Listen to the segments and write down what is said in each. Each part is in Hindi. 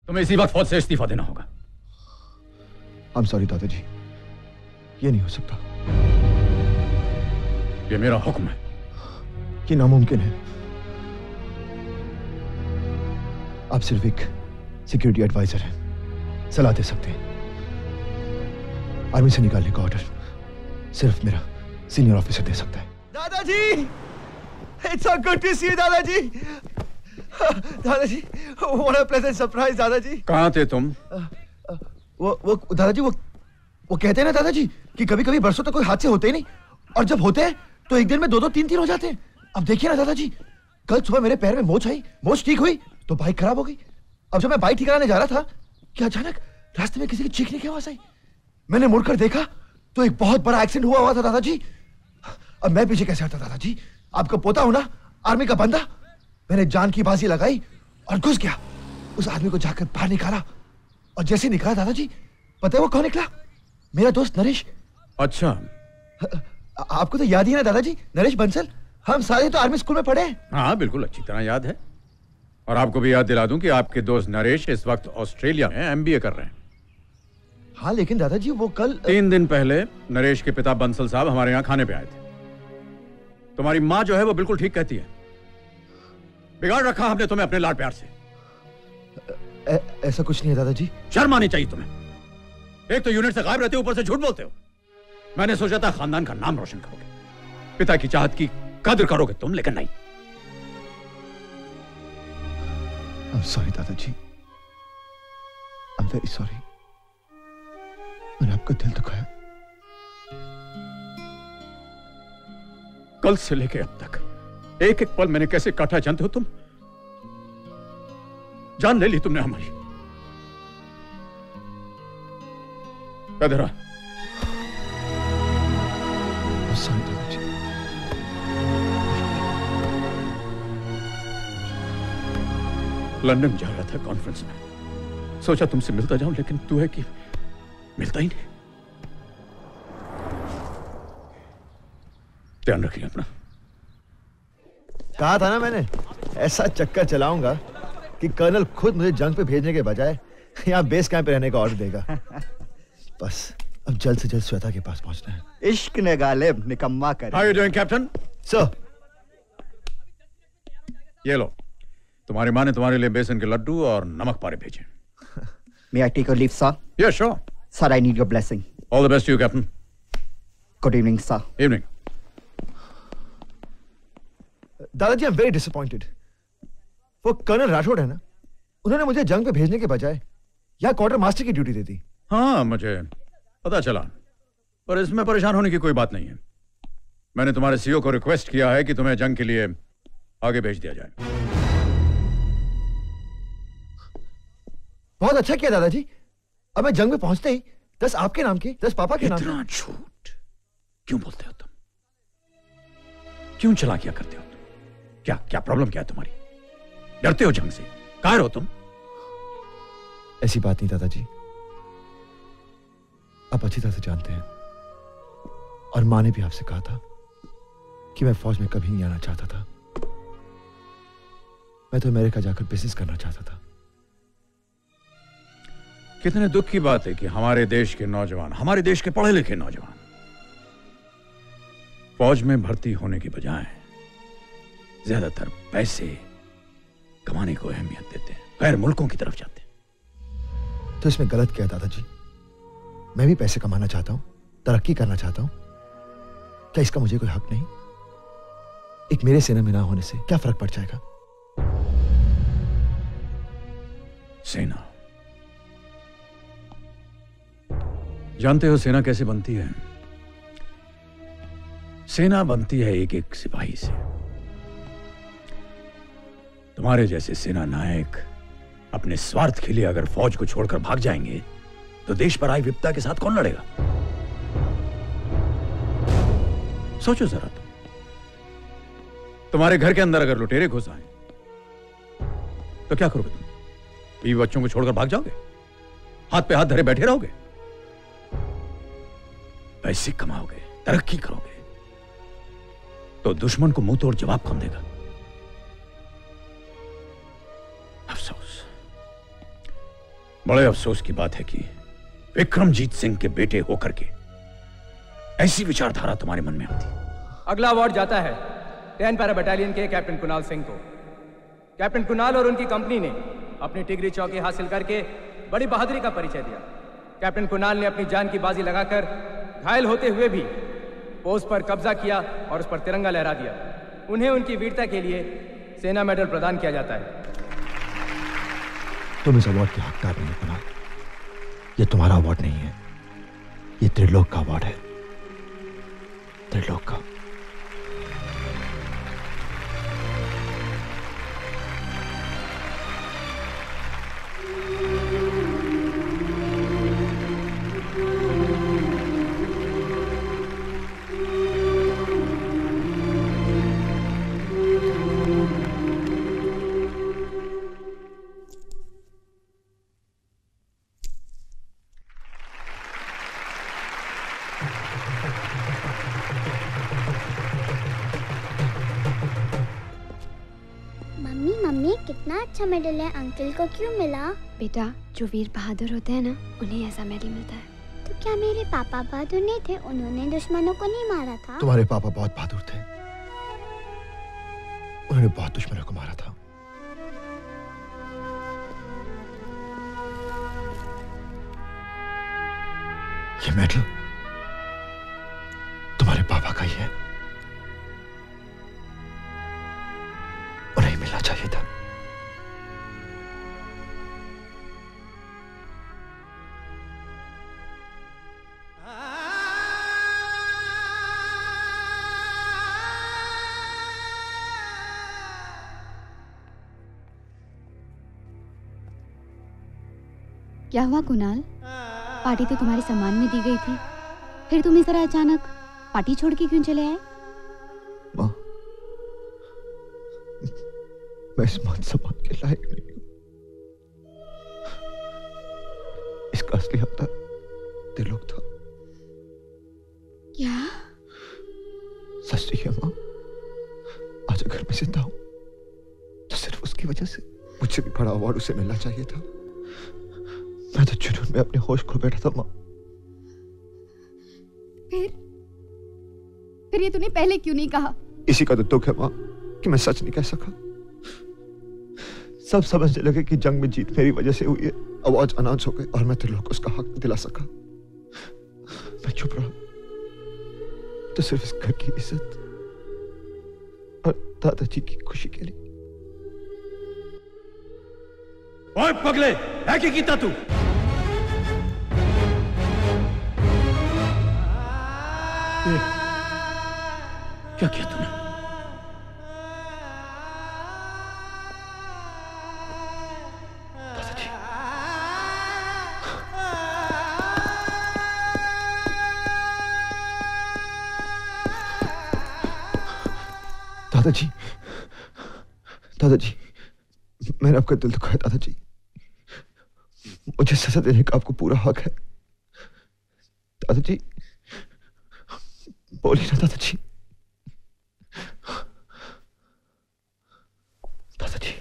तुम्हें इसी वक्त फौज से इस्तीफा देना होगा। I'm sorry दादाजी, ये नहीं हो सकता। ये मेरा हुक्म है। ये नामुमकिन है। आप सिर्फ एक सिक्योरिटी एडवाइजर हैं, सलाह दे सकते हैं। आर्मी से निकालने का ऑर्डर सिर्फ मेरा सीनियर ऑफिसर दे सकता है। दादाजी, it's so good to see you, दादाजी। दादाजी, what a pleasant surprise, दादाजी। कहाँ थे तुम? वो दादाजी, वो कहते हैं ना दादाजी कि कभी-कभी बरसों तक कोई हादसे होते ही नहीं, और जब होते हैं तो एक दिन में 2-2, 3-3 हो जाते हैं। अब देखिए ना दादाजी, कल सुबह मेरे पैर में मोच आई, मोच ठीक हुई तो बाइक खराब हो गई। अब जब मैं बाइक ठीक कराने जा रहा था कि अचानक रास्ते में किसी की चीखने की आवाज आई। मैंने मुड़कर देखा तो एक बहुत बड़ा एक्सीडेंट हुआ था दादाजी। अब मैं पीछे कैसे हटता दादाजी? आपका पोता हूं ना, आर्मी का बंदा। मैंने जान की बाजी लगाई और घुस गया। उस आदमी को जाकर बाहर निकाला, और जैसे निकाला दादाजी, पता है वो कौन निकला? मेरा दोस्त नरेश। अच्छा, आपको तो याद ही है ना दादाजी, नरेश बंसल। हम सारे तो आर्मी स्कूल में पढ़े हैं। हाँ बिल्कुल, अच्छी तरह याद है। और आपको भी याद दिला दूं कि आपके दोस्त नरेश इस वक्त ऑस्ट्रेलिया में एमबीए कर रहे हैं। हाँ लेकिन दादाजी वो कल 3 दिन पहले नरेश के पिता बंसल साहब हमारे यहाँ खाने पे आए थे। तुम्हारी माँ जो है वो बिल्कुल ठीक कहती है, बिगाड़ रखा हमने तुम्हें अपने लाड प्यार से। ऐसा कुछ नहीं है दादाजी। शर्म आनी चाहिए तुम्हें। एक तो यूनिट से गायब रहते हो, ऊपर से झूठ बोलते हो। मैंने सोचा था खानदान का नाम रोशन करोगे, पिता की चाहत की कदर करोगे तुम, लेकिन नहीं। I'm sorry दादाजी, I'm very sorry। मैंने आपका दिल दुखाया। कल से लेके अब तक एक एक पल मैंने कैसे काटा जानते हो तुम? जान ले ली तुमने हमारी। कदरा, sorry दादाजी। लंदन जा रहा था कॉन्फ्रेंस में, सोचा तुमसे मिलता जाऊं, लेकिन तू है कि मिलता ही नहीं। ध्यान रखिए अपना। कहा था ना मैंने, ऐसा चक्कर चलाऊंगा कि कर्नल खुद मुझे जंग पे भेजने के बजाय यहाँ बेस कैंप पे रहने का ऑर्डर देगा। बस अब जल्द से जल्द श्वेता के पास पहुंचना है। इश्क ने गालिब निकम्मा कर। How are you doing, captain? Sir, ये लो, तुम्हारी माँ ने तुम्हारे लिए बेसन के लड्डू और नमक पारे भेजे। May I take a leave, sir? Yeah, sure. Sir, I need your blessing. All the best to you, Captain. Good evening, sir. Evening. दादाजी, I'm very disappointed। वो कर्नल राठौड़ है ना, उन्होंने मुझे जंग पे भेजने के बजाय यहाँ क्वार्टर मास्टर की ड्यूटी दे दी। हाँ मुझे पता चला, पर इसमें परेशान होने की कोई बात नहीं है। मैंने तुम्हारे सीईओ को रिक्वेस्ट किया है कि तुम्हें जंग के लिए आगे भेज दिया जाए। बहुत अच्छा किया दादाजी। अब मैं जंग में पहुंचते ही 10 आपके नाम के, 10 पापा के नाम के। इतना झूठ क्यों बोलते हो तुम? क्यों चालाकियां करते हो तुम? क्या प्रॉब्लम क्या है तुम्हारी? डरते हो जंग से? कायर हो तुम? ऐसी बात नहीं दादाजी, आप अच्छी तरह से जानते हैं, और मां ने भी आपसे कहा था कि मैं फौज में कभी नहीं आना चाहता था। मैं तो अमेरिका जाकर बिजनेस करना चाहता था। कितने दुख की बात है कि हमारे देश के नौजवान, हमारे देश के पढ़े लिखे नौजवान फौज में भर्ती होने की बजाय ज्यादातर पैसे कमाने को अहमियत देते हैं, गैर मुल्कों की तरफ जाते हैं। तो इसमें गलत क्या है दादाजी? मैं भी पैसे कमाना चाहता हूं, तरक्की करना चाहता हूं। क्या इसका मुझे कोई हक नहीं? एक मेरे सेना में ना होने से क्या फर्क पड़ जाएगा? सेना, जानते हो सेना कैसे बनती है? सेना बनती है एक एक सिपाही से। तुम्हारे जैसे सेना नायक अपने स्वार्थ के लिए अगर फौज को छोड़कर भाग जाएंगे तो देश पर आई विपदा के साथ कौन लड़ेगा? सोचो जरा तुम्हारे घर के अंदर अगर लुटेरे घुस आए तो क्या करोगे तुम? बीवी बच्चों को छोड़कर भाग जाओगे? हाथ पे हाथ धरे बैठे रहोगे? पैसे कमाओगे, तरक्की करोगे तो दुश्मन को मुंह तोड़ जवाब कौन देगा? अफसोस, बड़े अफसोस की बात है कि विक्रमजीत सिंह के बेटे होकर के ऐसी विचारधारा तुम्हारे मन में आती। अगला अवार्ड जाता है 10 पैरा बटालियन के कैप्टन कुणाल सिंह को। कैप्टन कुणाल और उनकी कंपनी ने अपनी टिगरी चौकी हासिल करके बड़ी बहादुरी का परिचय दिया। कैप्टन कुणाल ने अपनी जान की बाजी लगाकर घायल होते हुए भी पोस्ट पर कब्जा किया और उस पर तिरंगा लहरा दिया। उन्हें उनकी वीरता के लिए सेना मेडल प्रदान किया जाता है। तुम इस अवार्ड के हकदार नहीं कुणाल। ये तुम्हारा अवार्ड नहीं है, ये त्रिलोक का अवार्ड है। त्रिलोक का। कितना अच्छा मेडल है, अंकल को क्यों मिला? बेटा, जो वीर बहादुर होते हैं ना, उन्हें ऐसा मेडल मिलता है। तो क्या मेरे पापा बहादुर नहीं थे? उन्होंने दुश्मनों को नहीं मारा था? तुम्हारे पापा बहुत बहादुर थे, उन्होंने बहुत दुश्मनों को मारा था। ये मेडल तुम्हारे पापा का ही है, उन्हें मिलना चाहिए था। क्या हुआ कुणाल? पार्टी तो तुम्हारे सम्मान में दी गई थी, फिर तुम इस तरह अचानक पार्टी छोड़ के क्यों चले आए? माँ, मैं इस मान सम्मान के लायक नहीं हूँ। इसका असली हकदार त्रिलोक था। क्या? सच है माँ, आज अगर मैं जिंदा हूँ तो सिर्फ उसकी वजह से। मुझसे भी बड़ा अवार्ड उसे मिलना चाहिए था। मैं तो जुनून में अपने होश खो बैठा था माँ। फिर ये तूने पहले क्यों नहीं कहा? इसी का तो दुख है माँ कि मैं सच नहीं कह सका। सब समझने लगे कि जंग में जीत मेरी वजह से हुई है। अवार्ड अनाउंस हो गए और मैं त्रिलोक को उसका हक दिला सका। मैं चुप रहा तो सिर्फ इस घर की इज्जत और दादाजी की खुशी के लिए। ओए पगले, है क्या कीता तू? क्या किया तूने? दादाजी, दादाजी, दादाजी, मैंने आपका दिल दुखाया दादाजी। मुझे सजा देने का आपको पूरा हक है दादाजी। बोलिए ना दादाजी। दादाजी,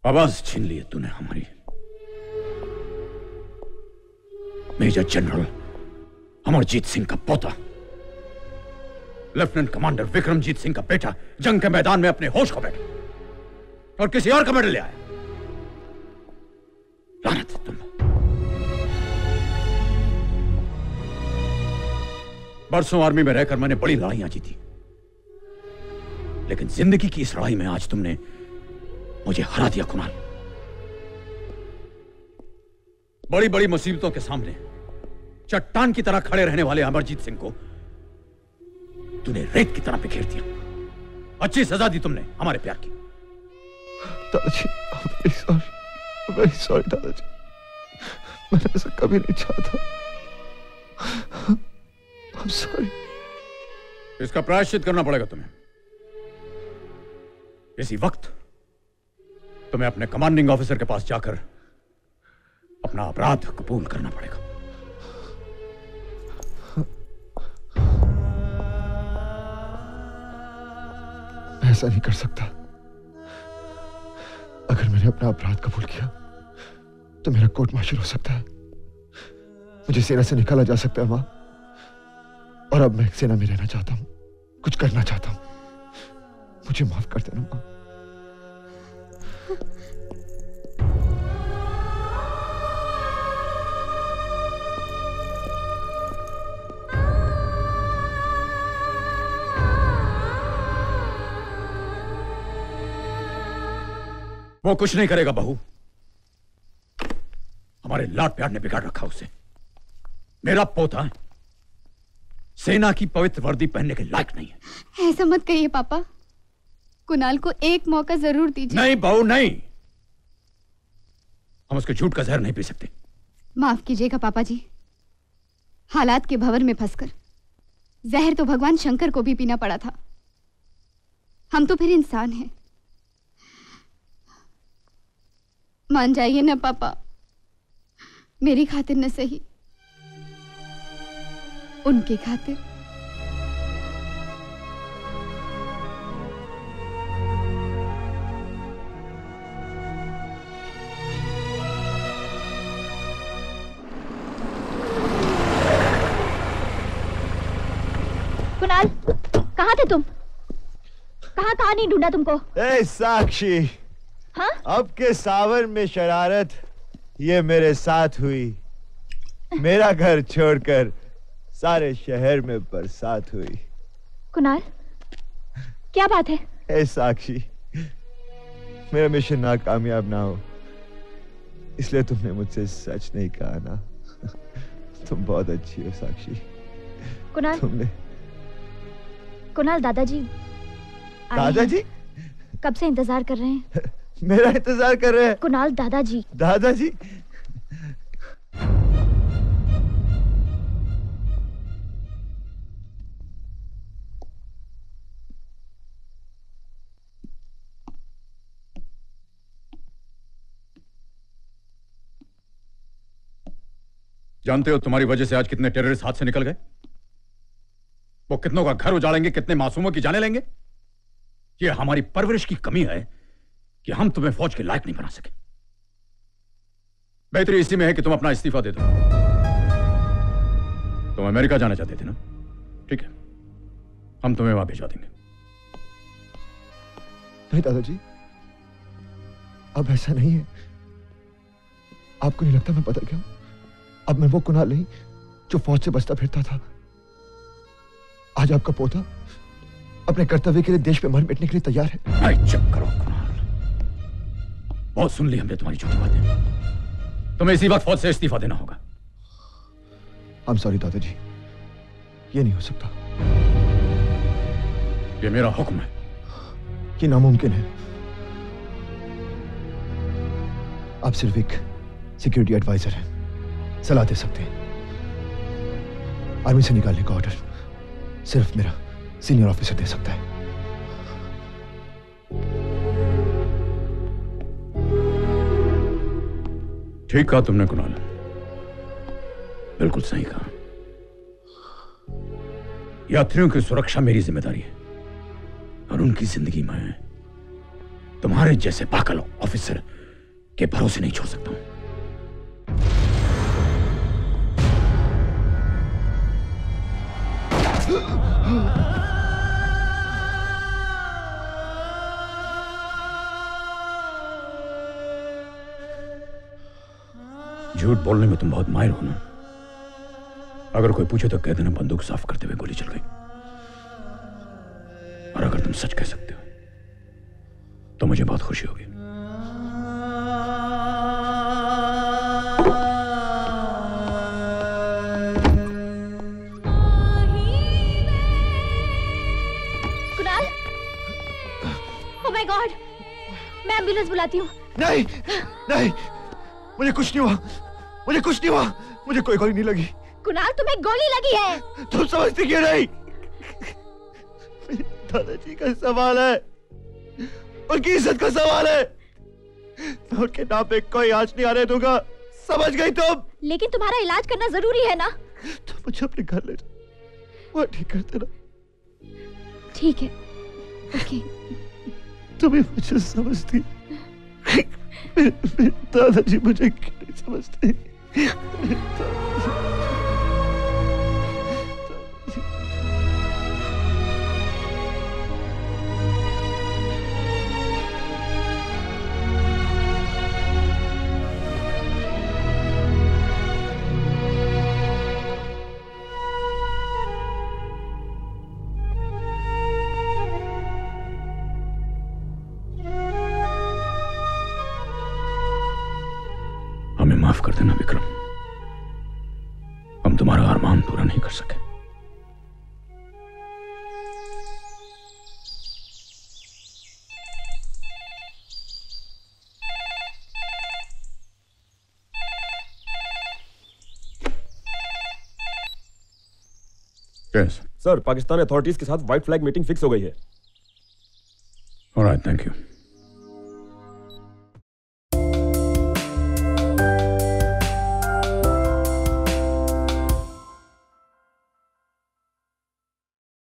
आवाज छीन ली है तूने हमारी। मेजर जनरल अमरजीत सिंह का पोता, लेफ्टिनेंट कमांडर विक्रमजीत सिंह का बेटा जंग के मैदान में अपने होश खो बैठा और किसी और का मेडल ले आया। लानत है तुम। बरसों आर्मी में रहकर मैंने बड़ी लड़ाइयां जीती, लेकिन जिंदगी की इस लड़ाई में आज तुमने मुझे हरा दिया कुणाल। बड़ी बड़ी मुसीबतों के सामने चट्टान की तरह खड़े रहने वाले अमरजीत सिंह को तूने रेत की तरह बिखेर दिया। अच्छी सजा दी तुमने हमारे प्यार की। दादाजी, very sorry दादाजी। मैंने ऐसा कभी नहीं चाहा। I'm sorry। इसका प्रायश्चित करना पड़ेगा तुम्हें। इसी वक्त तुम्हें अपने कमांडिंग ऑफिसर के पास जाकर अपना अपराध कबूल करना पड़ेगा। मैं ऐसा नहीं कर सकता। मैंने अपना अपराध कबूल किया तो मेरा कोर्ट मार्शल हो सकता है, मुझे सेना से निकाला जा सकता है मां। और अब मैं सेना में रहना चाहता हूं, कुछ करना चाहता हूं। मुझे माफ कर देना मां। वो कुछ नहीं करेगा बहू, हमारे लाड प्यार ने बिगाड़ रखा उसे। मेरा पोता सेना की पवित्र वर्दी पहनने के लायक नहीं है। ऐसा मत कहिए पापा, कुणाल को एक मौका जरूर दीजिए। नहीं बहू नहीं, हम उसके झूठ का जहर नहीं पी सकते। माफ कीजिएगा पापा जी, हालात के भंवर में फंसकर जहर तो भगवान शंकर को भी पीना पड़ा था। हम तो फिर इंसान हैं। मान जाइए ना पापा, मेरी खातिर न सही, उनकी खातिर। कुणाल, कहाँ थे तुम? कहाँ नहीं ढूंढा तुमको? ए साक्षी, हाँ? अब के सावन में शरारत ये मेरे साथ हुई। मेरा घर छोड़कर सारे शहर में बरसात हुई। कुणाल, क्या बात है? ए साक्षी, मेरा मिशन नाकामयाब ना हो इसलिए तुमने मुझसे सच नहीं कहा ना। तुम बहुत अच्छी हो साक्षी। कुणाल, तुमने कुणाल दादाजी दादाजी कब से इंतजार कर रहे हैं? मेरा इंतजार कर रहे हैं? कुणाल दादाजी। दादाजी? जानते हो तुम्हारी वजह से आज कितने टेररिस्ट हाथ से निकल गए? वो कितनों का घर उजाड़ेंगे, कितने मासूमों की जाने लेंगे। ये हमारी परवरिश की कमी है कि हम तुम्हें फौज के लायक नहीं बना सके। बेहतरी इसी में है कि तुम अपना इस्तीफा दे दो। तुम अमेरिका जाना चाहते थे ना? ठीक है, हम तुम्हें वहां भिजवा देंगे। नहीं दादाजी, अब ऐसा नहीं है। आपको नहीं लगता मैं बदल गया हूं? अब मैं वो कुणाल नहीं जो फौज से बचता फिरता था। आज आपका पोता अपने कर्तव्य के लिए देश पे मर मिटने के लिए तैयार है। नहीं, चुप करो कुणाल, बहुत सुन ली हमने तुम्हारी झूठी बातें। तुम्हें इसी वक्त फौज से इस्तीफा देना होगा। I'm sorry दादाजी, ये नहीं हो सकता। ये मेरा हुक्म है। ये नामुमकिन है। आप सिर्फ एक सिक्योरिटी एडवाइजर हैं, सलाह दे सकते हैं। आर्मी से निकालने का ऑर्डर सिर्फ मेरा सीनियर ऑफिसर दे सकता है। ठीक कहा तुमने कुणाल, बिल्कुल सही कहा। यात्रियों की सुरक्षा मेरी जिम्मेदारी है और उनकी जिंदगी में तुम्हारे जैसे पागल ऑफिसर के भरोसे नहीं छोड़ सकता हूं। झूठ बोलने में तुम बहुत माहिर हो ना। अगर कोई पूछे तो कह देना बंदूक साफ करते हुए गोली चल गई। और अगर तुम सच कह सकते हो तो मुझे बहुत खुशी होगी। कुणाल, ओह माय गॉड, मैं एम्बुलेंस बुलाती हूँ। नहीं नहीं, मुझे कुछ नहीं हुआ, मुझे कुछ नहीं हुआ, मुझे कोई गोली नहीं लगी। कुणाल, तुम्हें गोली लगी है। तुम समझती क्यों नहीं? दादाजी का सवाल है, उनकी इज्जत का सवाल है। मैं उनके नाम पे कोई आंच नहीं आने दूंगा, समझ गई तुम? लेकिन तुम्हारा इलाज करना जरूरी है ना। तुम मुझे अपने घर ले जाओ, वो ठीक कर देना। ठीक है, ओके। तुम्हें मुझे समझती दादाजी मुझे क्यों नहीं समझते? हमें माफ कर देना विक्रम, हम तुम्हारा अरमान पूरा नहीं कर सके। Yes. सर, पाकिस्तान अथॉरिटीज के साथ व्हाइट फ्लैग मीटिंग फिक्स हो गई है। All right, thank you.